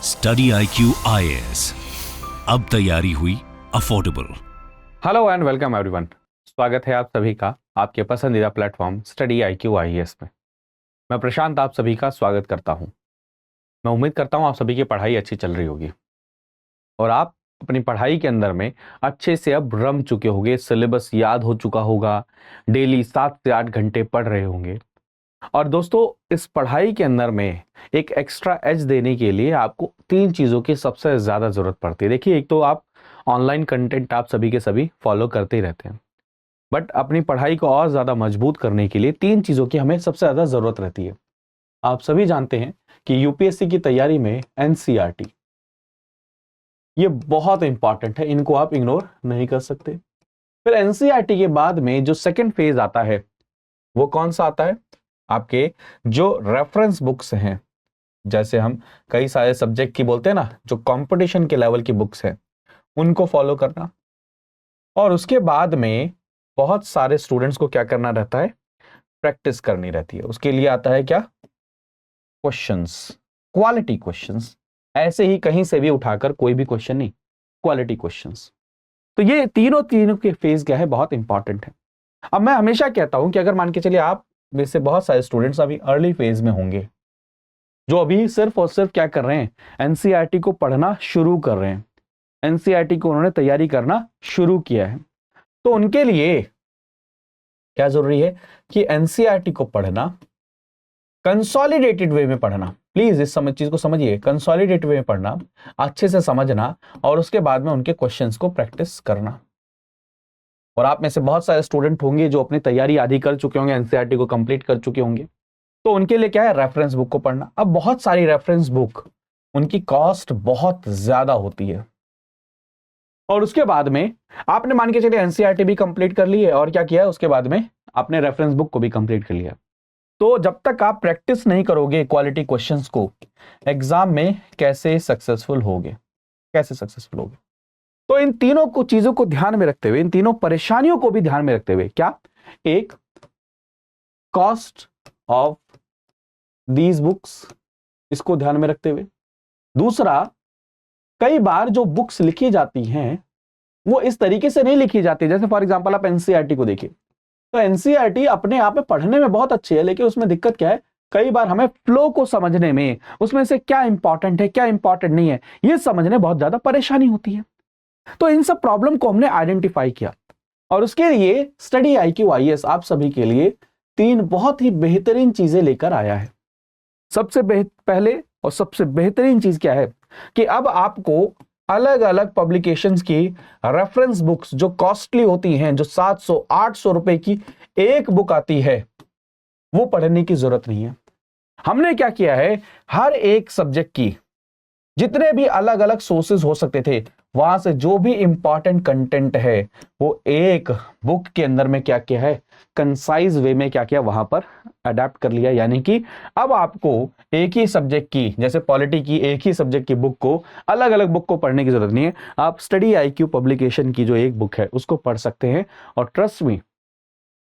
Study IQ IAS, अब तैयारी हुई affordable. Hello and welcome everyone. स्वागत है आप सभी का आपके पसंदीदा प्लेटफॉर्म स्टडी IQ IAS में। मैं प्रशांत आप सभी का स्वागत करता हूं। मैं उम्मीद करता हूं आप सभी की पढ़ाई अच्छी चल रही होगी और आप अपनी पढ़ाई के अंदर में अच्छे से अब रम चुके होंगे, सिलेबस याद हो चुका होगा, डेली 7 से 8 घंटे पढ़ रहे होंगे। और दोस्तों, इस पढ़ाई के अंदर में एक एक्स्ट्रा एज देने के लिए आपको 3 चीज़ों की सबसे ज़्यादा ज़रूरत पड़ती है। देखिए, एक तो आप ऑनलाइन कंटेंट आप सभी के सभी फॉलो करते ही रहते हैं, बट अपनी पढ़ाई को और ज़्यादा मजबूत करने के लिए 3 चीज़ों की हमें सबसे ज़्यादा ज़रूरत रहती है। आप सभी जानते हैं कि यूपीएससी की तैयारी में एनसीईआरटी ये बहुत इंपॉर्टेंट है, इनको आप इग्नोर नहीं कर सकते। फिर एनसीईआरटी के बाद में जो सेकेंड फेज आता है वो कौन सा आता है? आपके जो रेफरेंस बुक्स हैं, जैसे हम कई सारे सब्जेक्ट की बोलते हैं ना, जो कंपटीशन के लेवल की बुक्स हैं, उनको फॉलो करना। और उसके बाद में बहुत सारे स्टूडेंट्स को क्या करना रहता है? प्रैक्टिस करनी रहती है। उसके लिए आता है क्या? Questions, quality questions. ऐसे ही कहीं से भी उठाकर कोई भी क्वेश्चन नहीं, क्वालिटी क्वेश्चंस। तो ये तीनों के फेज क्या है, बहुत इंपॉर्टेंट है। अब मैं हमेशा कहता हूं कि अगर मान के चलिए आप में से बहुत सारे स्टूडेंट्स अभी अर्ली फेज में होंगे, जो अभी सिर्फ और सिर्फ क्या कर रहे हैं? एनसीईआरटी को पढ़ना शुरू कर रहे हैं, एनसीईआरटी को उन्होंने तैयारी करना शुरू किया है। तो उनके लिए क्या जरूरी है कि एनसीईआरटी को पढ़ना, कंसोलिडेटेड वे में पढ़ना। प्लीज इस चीज को समझिए, कंसोलिडेटेड वे में पढ़ना, अच्छे से समझना और उसके बाद में उनके क्वेश्चंस को प्रैक्टिस करना। और आप में से बहुत सारे स्टूडेंट होंगे जो अपनी तैयारी आधी कर चुके होंगे, एनसीईआरटी को कंप्लीट कर चुके होंगे, तो उनके लिए क्या है? रेफरेंस बुक को पढ़ना। अब बहुत सारी रेफरेंस बुक, उनकी कॉस्ट बहुत ज्यादा होती है। और उसके बाद में आपने मान के चलिए एनसीईआरटी भी कंप्लीट कर ली है और क्या किया है? उसके बाद में आपने रेफरेंस बुक को भी कंप्लीट कर लिया। तो जब तक आप प्रैक्टिस नहीं करोगे क्वालिटी क्वेश्चंस को, एग्जाम में कैसे सक्सेसफुल होगे? कैसे सक्सेसफुल होगे? तो इन तीनों को चीजों को ध्यान में रखते हुए, इन तीनों परेशानियों को भी ध्यान में रखते हुए, क्या? एक, कॉस्ट ऑफ दीज बुक्स, इसको ध्यान में रखते हुए। दूसरा, कई बार जो बुक्स लिखी जाती हैं वो इस तरीके से नहीं लिखी जाती। जैसे फॉर एग्जांपल आप एनसीईआरटी को देखिए, तो एनसीईआरटी अपने आप में पढ़ने में बहुत अच्छी है, लेकिन उसमें दिक्कत क्या है? कई बार हमें फ्लो को समझने में, उसमें से क्या इंपॉर्टेंट है क्या इंपॉर्टेंट नहीं है, ये समझने बहुत ज्यादा परेशानी होती है। तो इन सब प्रॉब्लम को हमने आइडेंटिफाई किया और उसके लिए स्टडी IQ IAS आप सभी के लिए 3 बहुत ही बेहतरीन चीजें लेकर आया है। सबसे पहले और सबसे बेहतरीन चीज क्या है कि अब आपको अलग अलग पब्लिकेशंस की रेफरेंस बुक्स जो कॉस्टली होती हैं, जो 700-800 रुपए की एक बुक आती है, वो पढ़ने की जरूरत नहीं है। हमने क्या किया है? हर एक सब्जेक्ट की जितने भी अलग अलग सोर्सेज हो सकते थे, वहां से जो भी इंपॉर्टेंट कंटेंट है वो एक बुक के अंदर में क्या किया है? कंसाइज वे में क्या किया? वहां पर अडेप्ट कर लिया। यानी कि अब आपको एक ही सब्जेक्ट की, जैसे पॉलिटी की एक ही सब्जेक्ट की बुक को अलग अलग बुक को पढ़ने की जरूरत नहीं है। आप स्टडी IQ पब्लिकेशन की जो एक बुक है उसको पढ़ सकते हैं और ट्रस्ट मी,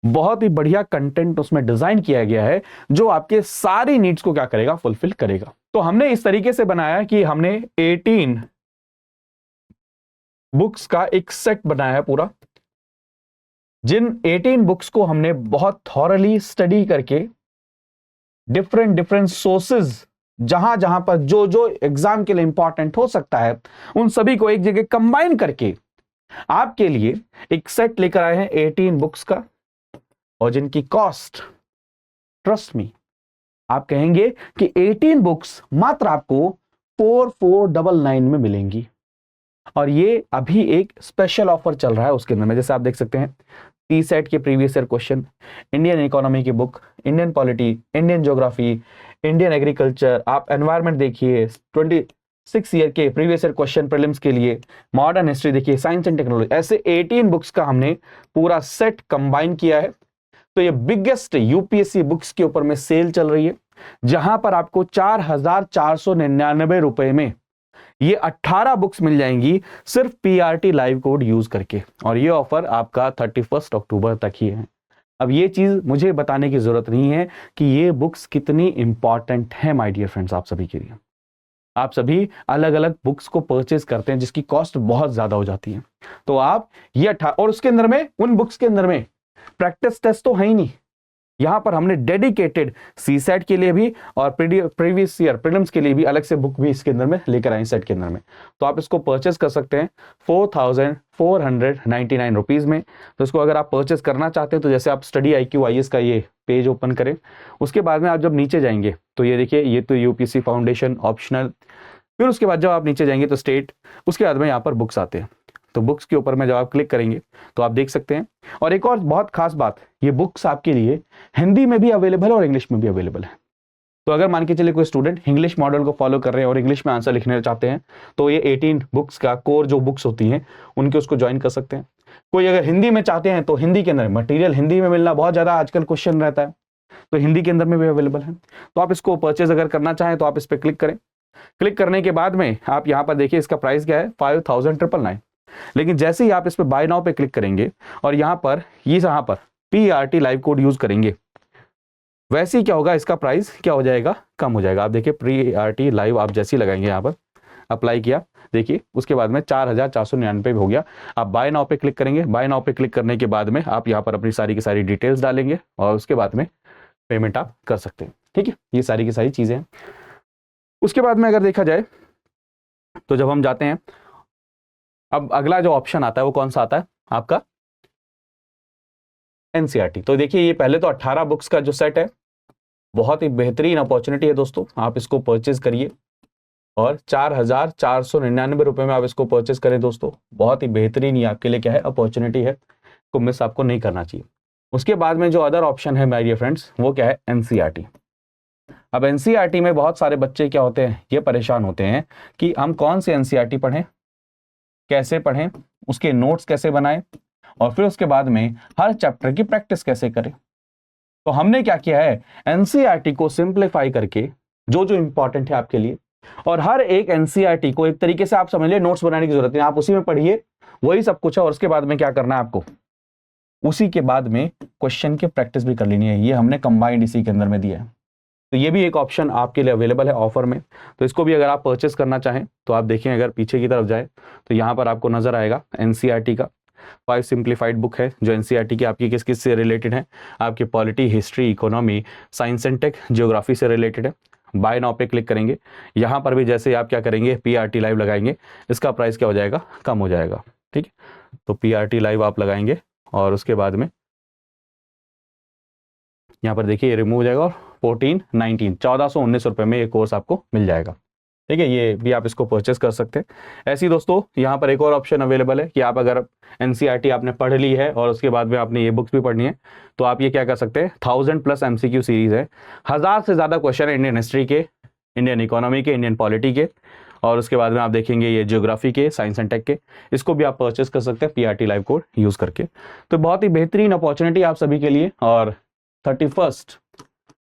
बहुत ही बढ़िया कंटेंट उसमें डिजाइन किया गया है जो आपके सारी नीड्स को क्या करेगा? फुलफिल करेगा। तो हमने इस तरीके से बनाया कि हमने 18 बुक्स का एक सेट बनाया है पूरा, जिन 18 बुक्स को हमने बहुत थॉरली स्टडी करके डिफरेंट सोर्सेज, जहां जहां पर जो जो एग्जाम के लिए इंपॉर्टेंट हो सकता है, उन सभी को एक जगह कंबाइन करके आपके लिए एक सेट लेकर आए हैं 18 बुक्स का, और जिनकी कॉस्ट, ट्रस्ट मी, आप कहेंगे कि 18 बुक्स मात्र आपको 4499 में मिलेंगी। और ये अभी एक स्पेशल ऑफर चल रहा है उसके अंदर में। जैसे आप देख सकते हैं, TSET के previous year question, Indian economy की book, Indian polity, Indian geography, Indian agriculture, आप एनवायरमेंट देखिए, 26 ईयर के प्रीवियस ईयर क्वेश्चन प्रीलिम्स के लिए, मॉडर्न हिस्ट्री देखिए, साइंस एंड टेक्नोलॉजी, ऐसे 18 बुक्स का हमने पूरा सेट कंबाइन किया है। तो ये बिगेस्ट यूपीएससी बुक्स के ऊपर में सेल चल रही है, जहां पर आपको 4499 रुपए में ये 18 बुक्स मिल जाएंगी सिर्फ PRT लाइव कोड यूज करके। और ये ऑफर आपका 31 अक्टूबर तक ही है। अब ये चीज मुझे बताने की जरूरत नहीं है कि ये बुक्स कितनी इंपॉर्टेंट है माय डियर फ्रेंड्स आप सभी के लिए। आप सभी अलग अलग बुक्स को परचेज करते हैं जिसकी कॉस्ट बहुत ज्यादा हो जाती है। तो आप ये और उसके अंदर में, उन बुक्स के अंदर में प्रैक्टिस टेस्ट तो है ही नहीं। यहां पर हमने डेडिकेटेड सीसेट के लिए भी और प्रीवियस ईयर प्रीलिम्स के लिए भी अलग से बुक भी इसके अंदर में लेकर आए सेट के अंदर में। तो आप इसको परचेस कर सकते हैं 4499 रुपीज में। तो इसको अगर आप परचेस करना चाहते हैं तो जैसे आप स्टडी IQ IAS का ये पेज ओपन करें, उसके बाद में आप जब नीचे जाएंगे तो ये देखिए, ये तो UPC फाउंडेशन ऑप्शनल, फिर उसके बाद जब आप नीचे जाएंगे तो स्टेट, उसके बाद में यहाँ पर बुक्स आते हैं। तो बुक्स के ऊपर में जब आप क्लिक करेंगे तो आप देख सकते हैं। और एक और बहुत खास बात, ये बुक्स आपके लिए हिंदी में भी अवेलेबल है और इंग्लिश में भी अवेलेबल है। तो अगर मान के चलिए कोई स्टूडेंट इंग्लिश मॉडल को फॉलो कर रहे हैं और इंग्लिश में आंसर लिखना चाहते हैं तो ये 18 बुक्स का कोर जो बुक्स होती हैं उनके उसको ज्वाइन कर सकते हैं। कोई अगर हिंदी में चाहते हैं तो हिंदी के अंदर मटेरियल हिंदी में मिलना बहुत ज्यादा आजकल क्वेश्चन रहता है, तो हिंदी के अंदर में भी अवेलेबल है। तो आप इसको परचेज अगर करना चाहें तो आप इस पर क्लिक करें। क्लिक करने के बाद में आप यहाँ पर देखिए इसका प्राइस क्या है, 5999। लेकिन जैसे ही आप इस पे बाय नाउ पे क्लिक करेंगे और यहाँ पर PRT लाइव कोड यूज करेंगे, वैसे ही क्या होगा, इसका प्राइस क्या हो जाएगा, कम हो जाएगा। आप देखिए PRT लाइव आप जैसे ही लगाएंगे, यहाँ पर अप्लाई किया, देखिए उसके बाद में 4499 हो गया। आप बाय नाउ पे क्लिक करेंगे। बाय नाउ पे क्लिक करने के बाद में आप यहाँ पर अपनी सारी की सारी डिटेल्स डालेंगे और उसके बाद में पेमेंट आप कर सकते हैं। ठीक है, ये सारी की सारी चीजें हैं। उसके बाद में अगर देखा जाए तो जब हम जाते हैं, अब अगला जो ऑप्शन आता है वो कौन सा आता है आपका, NCERT। तो देखिए ये पहले तो 18 बुक्स का जो सेट है, बहुत ही बेहतरीन अपॉर्चुनिटी है दोस्तों। आप इसको परचेज करिए और 4499 रुपए में आप इसको परचेज करें दोस्तों। बहुत ही बेहतरीन ये आपके लिए क्या है, अपॉर्चुनिटी है, को मिस आपको नहीं करना चाहिए। उसके बाद में जो अदर ऑप्शन है माय डियर फ्रेंड्स, वो क्या है, NCERT। अब NCERT में बहुत सारे बच्चे क्या होते हैं, ये परेशान होते हैं कि हम कौन सी NCERT पढ़ें, कैसे पढ़ें, उसके नोट्स कैसे बनाएं और फिर उसके बाद में हर चैप्टर की प्रैक्टिस कैसे करें। तो हमने क्या किया है, NCERT को सिंप्लीफाई करके जो जो इंपॉर्टेंट है आपके लिए, और हर एक NCERT को एक तरीके से आप समझ लिए नोट्स बनाने की जरूरत नहीं, आप उसी में पढ़िए, वही सब कुछ है। और उसके बाद में क्या करना है आपको, उसी के बाद में क्वेश्चन की प्रैक्टिस भी कर लेनी है। ये हमने कंबाइंड इसी के अंदर में दिया है। तो ये भी एक ऑप्शन आपके लिए अवेलेबल है ऑफर में। तो इसको भी अगर आप परचेस करना चाहें तो आप देखें, अगर पीछे की तरफ जाए तो यहाँ पर आपको नजर आएगा NCERT का 5 सिंप्लीफाइड बुक है, जो NCERT की आपकी किस किस से रिलेटेड है, आपके polity, history, economy, science and tech, geography से रिलेटेड है। बाय नाउ पे क्लिक करेंगे, यहाँ पर भी जैसे आप क्या करेंगे, PRT लाइव लगाएंगे, इसका प्राइस क्या हो जाएगा, कम हो जाएगा। ठीक है, तो PRT लाइव आप लगाएंगे और उसके बाद में यहाँ पर देखिए रिमूव हो जाएगा और 1419 रुपए में ये कोर्स आपको मिल जाएगा। ठीक है, ये भी आप इसको परचेस कर सकते हैं। ऐसे ही दोस्तों यहाँ पर एक और ऑप्शन अवेलेबल है कि आप अगर NCERT आपने पढ़ ली है और उसके बाद में आपने ये बुक्स भी पढ़नी है तो आप ये क्या कर सकते हैं, 1000+ MCQ सीरीज है, 1000 से ज्यादा क्वेश्चन है इंडियन हिस्ट्री के, इंडियन इकोनॉमी के, इंडियन पॉलिटी के, और उसके बाद में आप देखेंगे ये जियोग्राफी के, साइंस एंड टेक के। इसको भी आप परचेस कर सकते हैं PRT लाइव कोड यूज करके। तो बहुत ही बेहतरीन अपॉर्चुनिटी आप सभी के लिए, और 31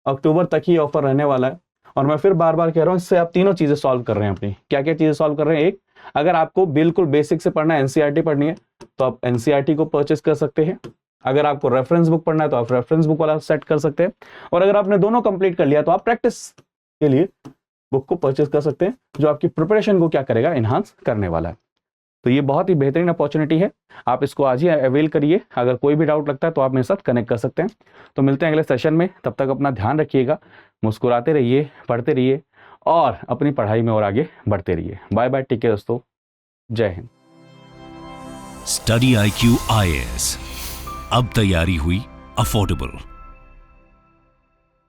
अक्टूबर तक ही ऑफर रहने वाला है। और मैं फिर बार बार कह रहा हूँ, इससे आप तीनों चीजें सॉल्व कर रहे हैं अपनी। क्या क्या चीजें सॉल्व कर रहे हैं, एक, अगर आपको बिल्कुल बेसिक से पढ़ना है, NCERT पढ़नी है तो आप NCERT को परचेस कर सकते हैं। अगर आपको रेफरेंस बुक पढ़ना है तो आप रेफरेंस बुक वाला सेट कर सकते हैं। और अगर आपने दोनों कंप्लीट कर लिया तो आप प्रैक्टिस के लिए बुक को परचेस कर सकते हैं, जो आपकी प्रिपरेशन को क्या करेगा, एनहांस करने वाला है। तो ये बहुत ही बेहतरीन अपॉर्चुनिटी है, आप इसको आज ही अवेल करिए। अगर कोई भी डाउट लगता है तो आप मेरे साथ कनेक्ट कर सकते हैं। तो मिलते हैं अगले सेशन में, तब तक अपना ध्यान रखिएगा, मुस्कुराते रहिए, पढ़ते रहिए और अपनी पढ़ाई में और आगे बढ़ते रहिए। बाय बाय, टेक केयर दोस्तों, जय हिंद। स्टडी IQ IAS, अब तैयारी हुई अफोर्डेबल।